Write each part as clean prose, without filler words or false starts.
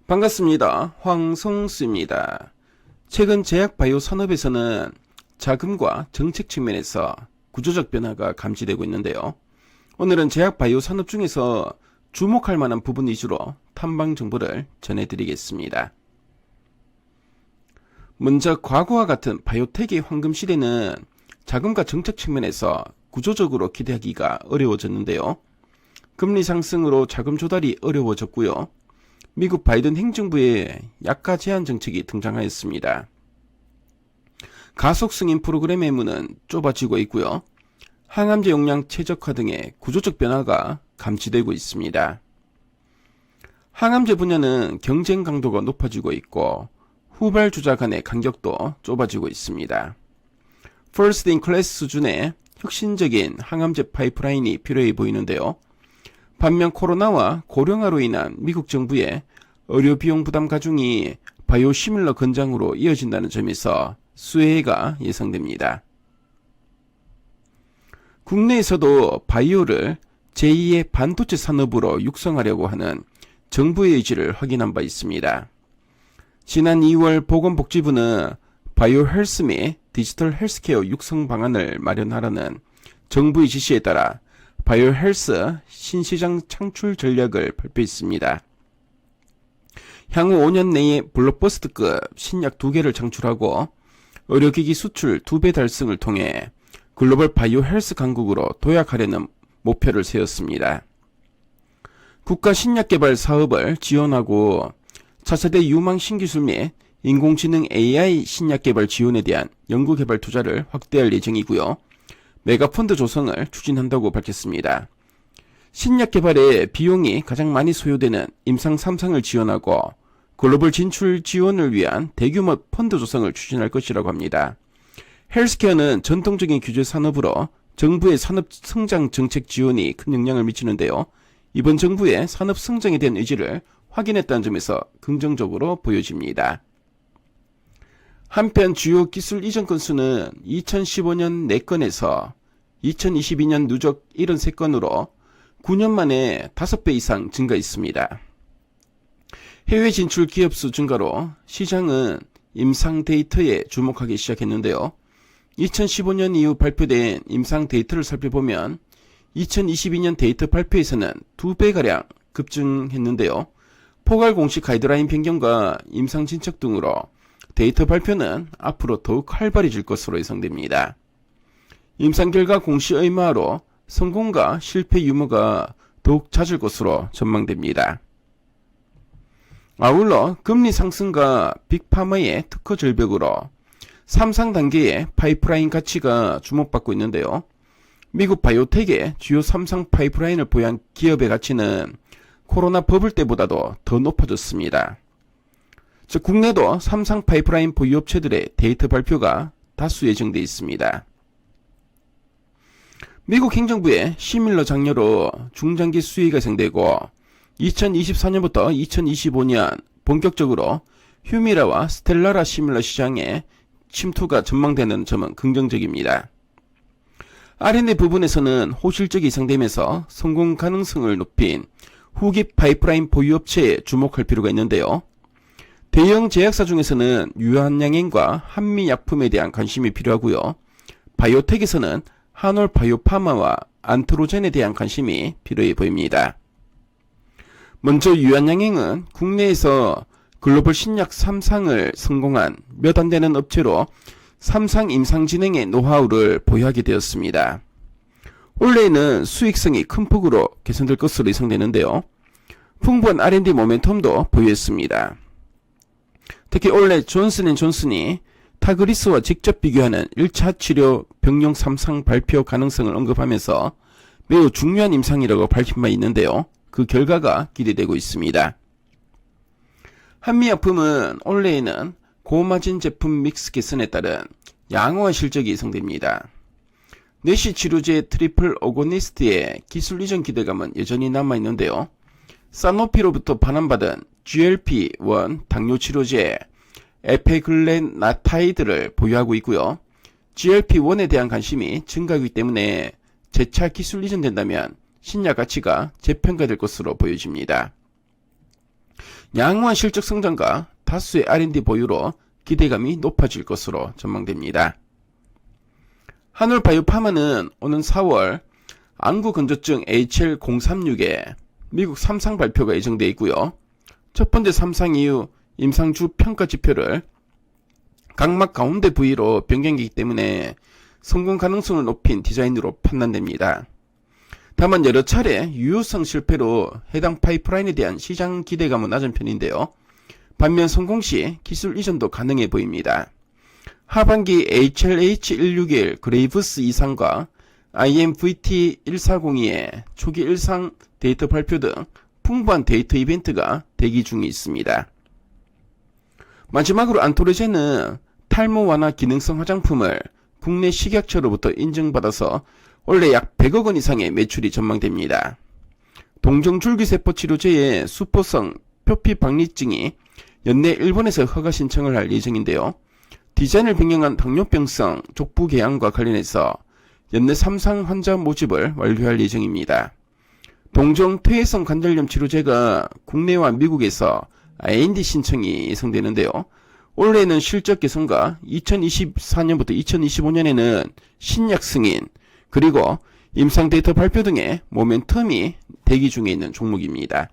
반갑습니다. 황성수입니다. 최근 제약바이오 산업에서는 자금과 정책 측면에서 구조적 변화가 감지되고 있는데요. 오늘은 제약바이오 산업 중에서 주목할 만한 부분 위주로 탐방 정보를 전해드리겠습니다. 먼저 과거와 같은 바이오텍의 황금시대는 자금과 정책 측면에서 구조적으로 기대하기가 어려워졌는데요. 금리 상승으로 자금 조달이 어려워졌고요. 미국 바이든 행정부의 약가 제한 정책이 등장하였습니다. 가속 승인 프로그램의 문은 좁아지고 있고요. 항암제 용량 최적화 등의 구조적 변화가 감지되고 있습니다. 항암제 분야는 경쟁 강도가 높아지고 있고 후발주자 간의 간격도 좁아지고 있습니다. First in class 수준의 혁신적인 항암제 파이프라인이 필요해 보이는데요. 반면 코로나와 고령화로 인한 미국 정부의 의료 비용 부담 가중이 바이오시밀러 건장으로 이어진다는 점에서 수혜가 예상됩니다. 국내에서도 바이오를 제2의 반도체 산업으로 육성하려고 하는 정부의 의지를 확인한 바 있습니다. 지난 2월 보건복지부는 바이오 헬스 및 디지털 헬스케어 육성 방안을 마련하라는 정부의 지시에 따라 바이오 헬스 신시장 창출 전략을 발표했습니다. 향후 5년 내에 블록버스터급 신약 2개를 창출하고 의료기기 수출 2배 달성을 통해 글로벌 바이오 헬스 강국으로 도약하려는 목표를 세웠습니다. 국가 신약개발 사업을 지원하고 차세대 유망 신기술 및 인공지능 AI 신약개발 지원에 대한 연구개발 투자를 확대할 예정이고요. 메가펀드 조성을 추진한다고 밝혔습니다. 신약 개발에 비용이 가장 많이 소요되는 임상 3상을 지원하고 글로벌 진출 지원을 위한 대규모 펀드 조성을 추진할 것이라고 합니다. 헬스케어는 전통적인 규제 산업으로 정부의 산업 성장 정책 지원이 큰 영향을 미치는데요. 이번 정부의 산업 성장에 대한 의지를 확인했다는 점에서 긍정적으로 보여집니다. 한편 주요 기술 이전 건수는 2015년 4건에서 2022년 누적 73건으로 9년 만에 5배 이상 증가했습니다. 해외 진출 기업 수 증가로 시장은 임상 데이터에 주목하기 시작했는데요. 2015년 이후 발표된 임상 데이터를 살펴보면 2022년 데이터 발표에서는 2배가량 급증했는데요. 포괄 공식 가이드라인 변경과 임상 진척 등으로 데이터 발표는 앞으로 더욱 활발해질 것으로 예상됩니다. 임상 결과 공시 의무화로 성공과 실패 유무가 더욱 잦을 것으로 전망됩니다. 아울러 금리 상승과 빅파마의 특허 절벽으로 3상 단계의 파이프라인 가치가 주목받고 있는데요. 미국 바이오텍의 주요 3상 파이프라인을 보유한 기업의 가치는 코로나 버블 때보다도 더 높아졌습니다. 즉 국내도 3상 파이프라인 보유업체들의 데이터 발표가 다수 예정돼 있습니다. 미국 행정부의 시밀러 장려로 중장기 수혜가 예상되고 2024년부터 2025년 본격적으로 휴미라와 스텔라라 시밀러 시장에 침투가 전망되는 점은 긍정적입니다. R&D 부분에서는 호실적이 예상되면서 성공 가능성을 높인 후기 파이프라인 보유업체에 주목할 필요가 있는데요. 대형 제약사 중에서는 유한양행과 한미약품에 대한 관심이 필요하고요. 바이오텍에서는 한올 바이오파마와 안트로젠에 대한 관심이 필요해 보입니다. 먼저 유한양행은 국내에서 글로벌 신약 3상을 성공한 몇 안 되는 업체로 3상 임상 진행의 노하우를 보유하게 되었습니다. 올해에는 수익성이 큰 폭으로 개선될 것으로 예상되는데요. 풍부한 R&D 모멘텀도 보유했습니다. 특히 올해 존슨앤존슨이 타그리스와 직접 비교하는 1차 치료 병용 3상 발표 가능성을 언급하면서 매우 중요한 임상이라고 밝힌 바 있는데요. 그 결과가 기대되고 있습니다. 한미약품은 올해에는 고마진 제품 믹스 개선에 따른 양호한 실적이 예상됩니다. 내시 치료제 트리플 오고니스트의 기술 이전 기대감은 여전히 남아있는데요. 사노피로부터 반환받은 GLP-1 당뇨 치료제 에페글렌나타이드를 보유하고 있고요. GLP-1에 대한 관심이 증가하기 때문에 재차 기술 이전된다면 신약 가치가 재평가될 것으로 보여집니다. 양호한 실적 성장과 다수의 R&D 보유로 기대감이 높아질 것으로 전망됩니다. 한올바이오파마는 오는 4월 안구건조증 HL036에 미국 3상 발표가 예정되어 있고요. 첫 번째 3상 이후 임상주 평가 지표를 각막 가운데 부위로 변경하기 때문에 성공 가능성을 높인 디자인으로 판단됩니다. 다만 여러 차례 유효성 실패로 해당 파이프라인에 대한 시장 기대감은 낮은 편인데요. 반면 성공 시 기술 이전도 가능해 보입니다. 하반기 HLH161 그레이브스 2상과 IMVT1402의 초기 일상 데이터 발표 등 풍부한 데이터 이벤트가 대기 중에 있습니다. 마지막으로 안토르제는 탈모 완화 기능성 화장품을 국내 식약처로부터 인증받아서 올해 약 100억 원 이상의 매출이 전망됩니다. 동종줄기세포 치료제의 수포성 표피박리증이 연내 일본에서 허가 신청을 할 예정인데요. 디자인을 변경한 당뇨병성 족부궤양과 관련해서 연내 3상 환자 모집을 완료할 예정입니다. 동종 퇴행성 관절염 치료제가 국내와 미국에서 IND 신청이 예상되는데요. 올해는 실적 개선과 2024년부터 2025년에는 신약 승인, 그리고 임상 데이터 발표 등의 모멘텀이 대기 중에 있는 종목입니다.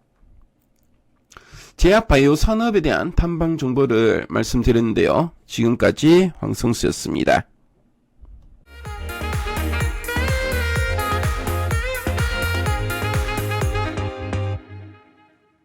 제약바이오 산업에 대한 탐방 정보를 말씀드렸는데요. 지금까지 황성수였습니다.